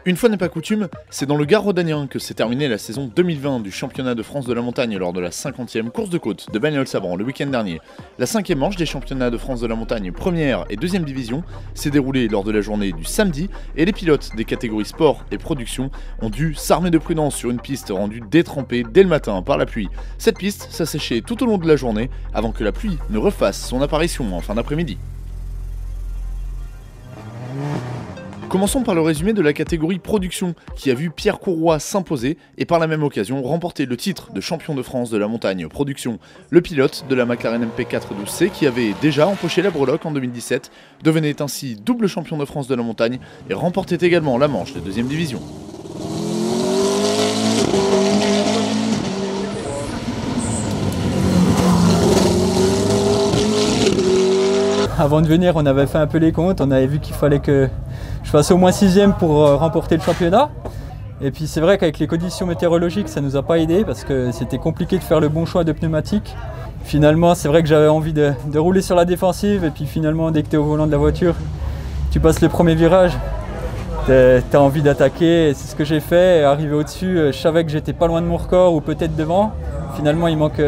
Une fois n'est pas coutume, c'est dans le Gard rhodanien que s'est terminée la saison 2020 du championnat de France de la montagne lors de la 50e course de côte de Bagnols-Sabran le week-end dernier. La 5e manche des championnats de France de la montagne première et deuxième division s'est déroulée lors de la journée du samedi et les pilotes des catégories sport et production ont dû s'armer de prudence sur une piste rendue détrempée dès le matin par la pluie. Cette piste s'asséchait tout au long de la journée avant que la pluie ne refasse son apparition en fin d'après-midi. Commençons par le résumé de la catégorie production qui a vu Pierre Courroy s'imposer et par la même occasion remporter le titre de champion de France de la montagne production. Le pilote de la McLaren MP412C qui avait déjà empoché la breloque en 2017 devenait ainsi double champion de France de la montagne et remportait également la manche de deuxième division. Avant de venir, on avait fait un peu les comptes, on avait vu qu'il fallait que je fasse au moins 6ème pour remporter le championnat. Et puis c'est vrai qu'avec les conditions météorologiques, ça ne nous a pas aidé parce que c'était compliqué de faire le bon choix de pneumatiques. Finalement, c'est vrai que j'avais envie de rouler sur la défensive et puis finalement, dès que tu es au volant de la voiture, tu passes le premier virage, tu as envie d'attaquer. C'est ce que j'ai fait. Et arrivé au-dessus, je savais que j'étais pas loin de mon record ou peut-être devant. Finalement, il manque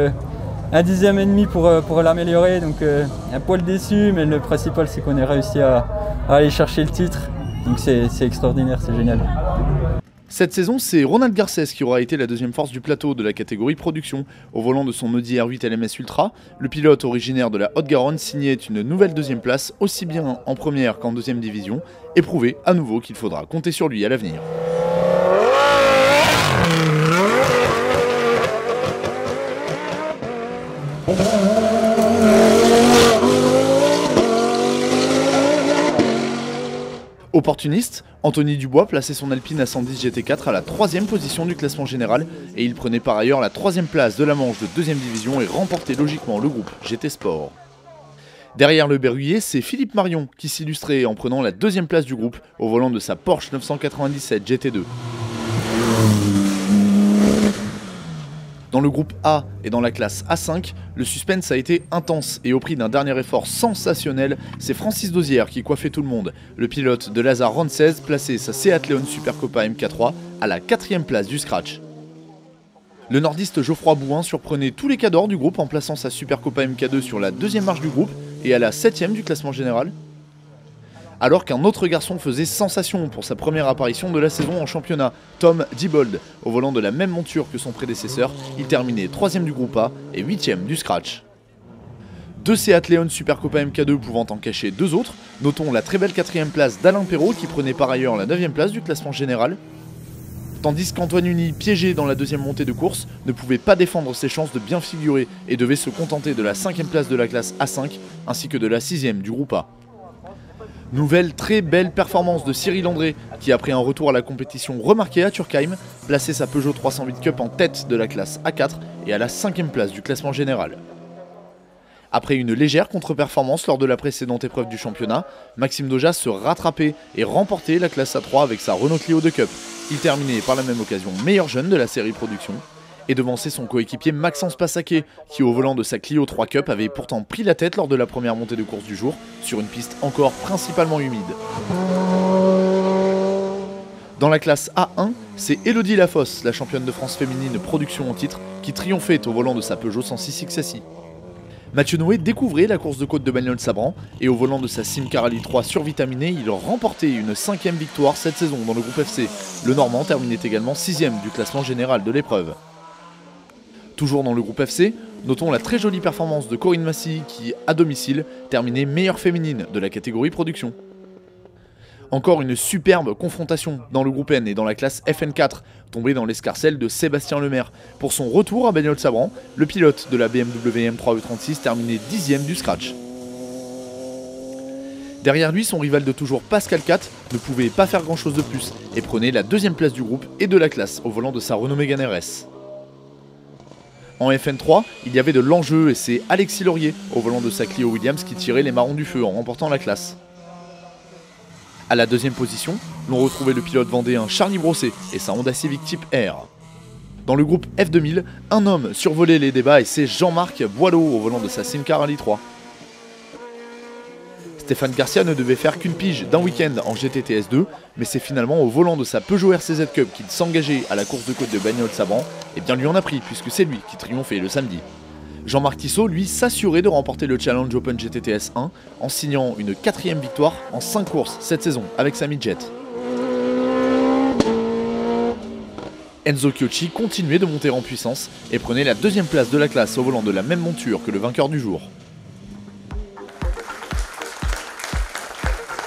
un dixième et demi pour l'améliorer, donc un poil déçu, mais le principal c'est qu'on ait réussi à aller chercher le titre, donc c'est extraordinaire, c'est génial. Cette saison, c'est Ronald Garcès qui aura été la deuxième force du plateau de la catégorie production. Au volant de son Audi R8 LMS Ultra, le pilote originaire de la Haute-Garonne signait une nouvelle deuxième place, aussi bien en première qu'en deuxième division, et prouver à nouveau qu'il faudra compter sur lui à l'avenir. Opportuniste, Anthony Dubois plaçait son Alpine A110 GT4 à la 3ème position du classement général et il prenait par ailleurs la 3ème place de la manche de deuxième division et remportait logiquement le groupe GT Sport. Derrière le berruyer, c'est Philippe Marion qui s'illustrait en prenant la 2ème place du groupe au volant de sa Porsche 997 GT2. Dans le groupe A et dans la classe A5, le suspense a été intense et au prix d'un dernier effort sensationnel, c'est Francis Dozière qui coiffait tout le monde. Le pilote de Lazare Rancez plaçait sa Seat Leon Supercopa MK3 à la 4ème place du scratch. Le nordiste Geoffroy Bouin surprenait tous les cadors du groupe en plaçant sa Supercopa MK2 sur la 2ème marche du groupe et à la 7ème du classement général. Alors qu'un autre garçon faisait sensation pour sa première apparition de la saison en championnat, Tom Diebold. Au volant de la même monture que son prédécesseur, il terminait 3ème du groupe A et 8ème du scratch. Deux Seat Leon Supercopa MK2 pouvant en cacher deux autres, notons la très belle 4ème place d'Alain Perrault qui prenait par ailleurs la 9ème place du classement général. Tandis qu'Antoine Uni, piégé dans la 2ème montée de course, ne pouvait pas défendre ses chances de bien figurer et devait se contenter de la 5ème place de la classe A5 ainsi que de la 6ème du groupe A. Nouvelle très belle performance de Cyril André qui après un retour à la compétition remarqué à Turkheim, plaçait sa Peugeot 308 Cup en tête de la classe A4 et à la 5ème place du classement général. Après une légère contre-performance lors de la précédente épreuve du championnat, Maxime Doja se rattrapait et remportait la classe A3 avec sa Renault Clio 2 Cup. Il terminait par la même occasion meilleur jeune de la série production et devançait son coéquipier Maxence Passaquet qui au volant de sa Clio 3 Cup avait pourtant pris la tête lors de la première montée de course du jour sur une piste encore principalement humide. Dans la classe A1, c'est Elodie Lafosse, la championne de France féminine production en titre, qui triomphait au volant de sa Peugeot 106 XSI. Mathieu Noé découvrait la course de côte de Bagnols-Sabran et au volant de sa Simca Rally 3 survitaminée, il remportait une 5ème victoire cette saison dans le groupe FC. Le Normand terminait également 6ème du classement général de l'épreuve. Toujours dans le groupe FC, notons la très jolie performance de Corinne Massy qui, à domicile, terminait meilleure féminine de la catégorie production. Encore une superbe confrontation dans le groupe N et dans la classe FN4, tombée dans l'escarcelle de Sébastien Lemaire. Pour son retour à Bagnols-Sabran, le pilote de la BMW M3 E36 terminait 10ème du scratch. Derrière lui, son rival de toujours Pascal Cat ne pouvait pas faire grand chose de plus et prenait la 2ème place du groupe et de la classe au volant de sa Renault Mégane RS. En FN3, il y avait de l'enjeu et c'est Alexis Laurier, au volant de sa Clio Williams, qui tirait les marrons du feu en remportant la classe. À la 2ème position, l'on retrouvait le pilote vendéen Charlie Brosset et sa Honda Civic Type R. Dans le groupe F2000, un homme survolait les débats et c'est Jean-Marc Boileau au volant de sa Simca Rally 3. Stéphane Garcia ne devait faire qu'une pige d'un week-end en GTTS2, mais c'est finalement au volant de sa Peugeot RCZ Cup qu'il s'engageait à la course de côte de Bagnols-Sabran, et bien lui en a pris puisque c'est lui qui triomphait le samedi. Jean-Marc Tissot, lui, s'assurait de remporter le Challenge Open GTTS 1 en signant une 4e victoire en 5 courses cette saison avec sa midget. Enzo Chiocci continuait de monter en puissance et prenait la 2e place de la classe au volant de la même monture que le vainqueur du jour.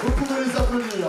Vous pouvez les applaudir.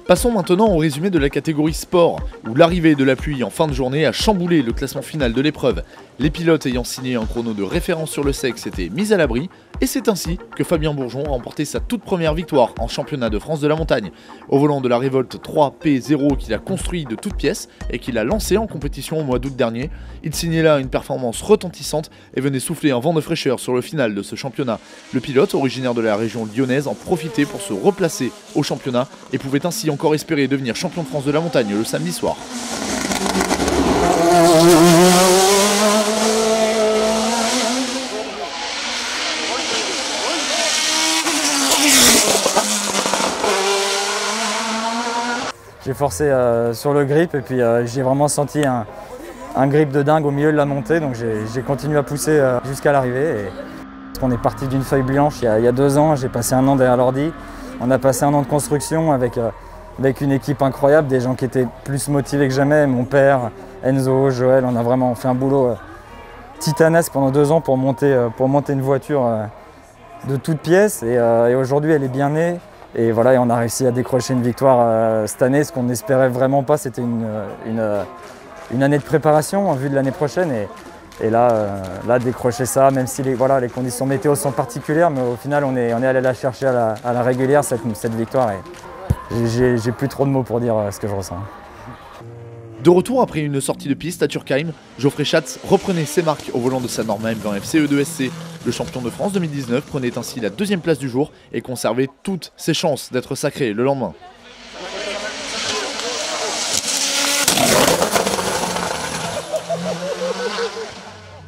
Passons maintenant au résumé de la catégorie sport, où l'arrivée de la pluie en fin de journée a chamboulé le classement final de l'épreuve. Les pilotes ayant signé un chrono de référence sur le sec s'étaient mis à l'abri, et c'est ainsi que Fabien Bourgeon a remporté sa toute première victoire en championnat de France de la montagne. Au volant de la Revolt 3P0 qu'il a construit de toutes pièces et qu'il a lancé en compétition au mois d'août dernier, il signait là une performance retentissante et venait souffler un vent de fraîcheur sur le final de ce championnat. Le pilote, originaire de la région lyonnaise, en profitait pour se replacer au championnat et pouvait ainsi encore espérer devenir champion de France de la montagne le samedi soir. J'ai forcé sur le grip et puis j'ai vraiment senti un grip de dingue au milieu de la montée, donc j'ai continué à pousser jusqu'à l'arrivée. On est parti d'une feuille blanche il y a 2 ans, j'ai passé 1 an derrière l'ordi. On a passé 1 an de construction avec une équipe incroyable, des gens qui étaient plus motivés que jamais, mon père, Enzo, Joël, on a vraiment fait un boulot titanesque pendant 2 ans pour monter une voiture de toutes pièces et aujourd'hui elle est bien née. Et voilà, et on a réussi à décrocher une victoire cette année, ce qu'on n'espérait vraiment pas, c'était une année de préparation en vue de l'année prochaine. Et là, décrocher ça, même si les conditions météo sont particulières, mais au final on est allé la chercher à la régulière cette victoire. Et j'ai plus trop de mots pour dire ce que je ressens. De retour après une sortie de piste à Turkheim, Geoffrey Schatz reprenait ses marques au volant de sa Norma M20 FC E2SC. Le champion de France 2019 prenait ainsi la 2e place du jour et conservait toutes ses chances d'être sacré le lendemain.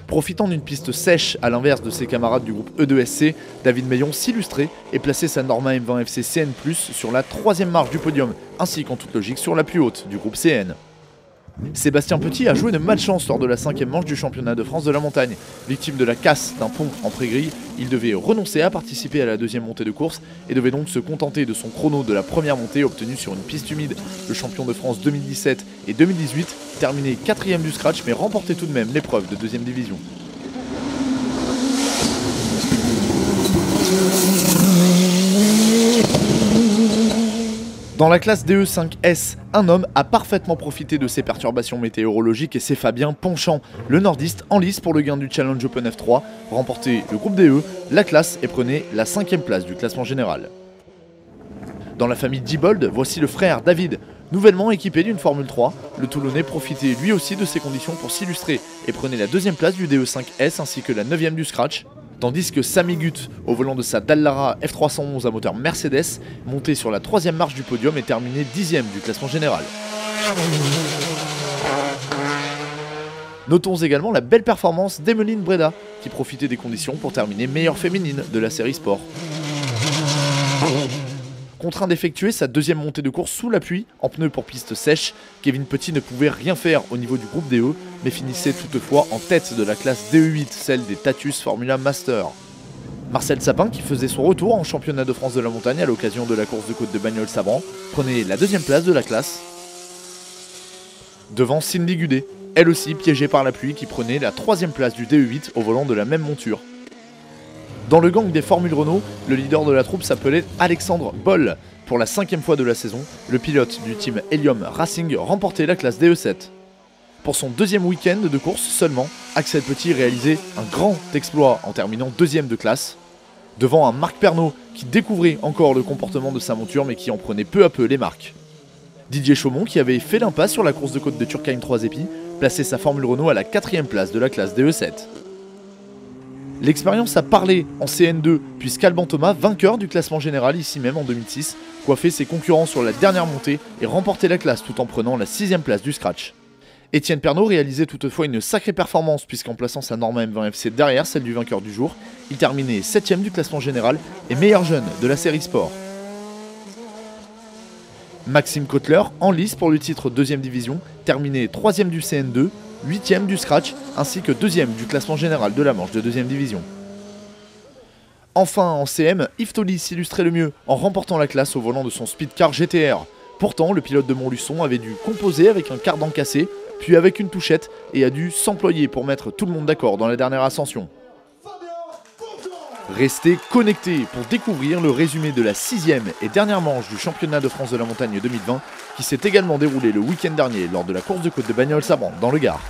Profitant d'une piste sèche à l'inverse de ses camarades du groupe E2SC, David Meillon s'illustrait et plaçait sa Norma M20 FC CN+, sur la 3e marche du podium, ainsi qu'en toute logique sur la plus haute du groupe CN. Sébastien Petit a joué de malchance lors de la 5e manche du championnat de France de la montagne. Victime de la casse d'un pont en pré-grille, il devait renoncer à participer à la 2e montée de course et devait donc se contenter de son chrono de la première montée obtenue sur une piste humide. Le champion de France 2017 et 2018 terminait 4e du scratch mais remportait tout de même l'épreuve de 2e division. Dans la classe DE5S, un homme a parfaitement profité de ces perturbations météorologiques et c'est Fabien Ponchant, le nordiste en lice pour le gain du Challenge Open F3, remportait le groupe DE, la classe et prenait la 5e place du classement général. Dans la famille Diebold, voici le frère David. Nouvellement équipé d'une Formule 3, le Toulonnais profitait lui aussi de ces conditions pour s'illustrer et prenait la 2e place du DE5S ainsi que la 9e du scratch. Tandis que Sami Gut, au volant de sa Dallara F311 à moteur Mercedes, montait sur la 3e marche du podium et terminait 10e du classement général. Notons également la belle performance d'Emeline Breda, qui profitait des conditions pour terminer meilleure féminine de la série sport. Contraint d'effectuer sa 2e montée de course sous la pluie, en pneus pour piste sèche, Kevin Petit ne pouvait rien faire au niveau du groupe DE, mais finissait toutefois en tête de la classe DE8, celle des Tatus Formula Master. Marcel Sapin, qui faisait son retour en championnat de France de la montagne à l'occasion de la course de côte de Bagnols-Sabran, prenait la 2e place de la classe, devant Cindy Gudet, elle aussi piégée par la pluie, qui prenait la 3e place du DE8 au volant de la même monture. Dans le gang des Formules Renault, le leader de la troupe s'appelait Alexandre Boll. Pour la 5e fois de la saison, le pilote du team Helium Racing remportait la classe DE7. Pour son 2e week-end de course seulement, Axel Petit réalisait un grand exploit en terminant 2e de classe, devant un Marc Pernot qui découvrait encore le comportement de sa monture mais qui en prenait peu à peu les marques. Didier Chaumont, qui avait fait l'impasse sur la course de côte de Turkheim 3 épis, plaçait sa Formule Renault à la 4e place de la classe DE7. L'expérience a parlé en CN2, puisqu'Alban Thomas, vainqueur du classement général ici même en 2006, coiffer ses concurrents sur la dernière montée et remporter la classe tout en prenant la 6ème place du scratch. Étienne Pernot réalisait toutefois une sacrée performance puisqu'en plaçant sa Norma M20 FC derrière celle du vainqueur du jour, il terminait 7ème du classement général et meilleur jeune de la série sport. Maxime Kotler, en lice pour le titre 2ème division, terminait 3ème du CN2, 8ème du scratch ainsi que 2ème du classement général de la manche de 2ème division. Enfin en CM, Yves Tolly s'illustrait le mieux en remportant la classe au volant de son Speedcar GTR. Pourtant, le pilote de Montluçon avait dû composer avec un cardan cassé, puis avec une touchette et a dû s'employer pour mettre tout le monde d'accord dans la dernière ascension. Restez connectés pour découvrir le résumé de la 6ème et dernière manche du championnat de France de la montagne 2020 qui s'est également déroulé le week-end dernier lors de la course de côte de Bagnols-Sabran dans le Gard.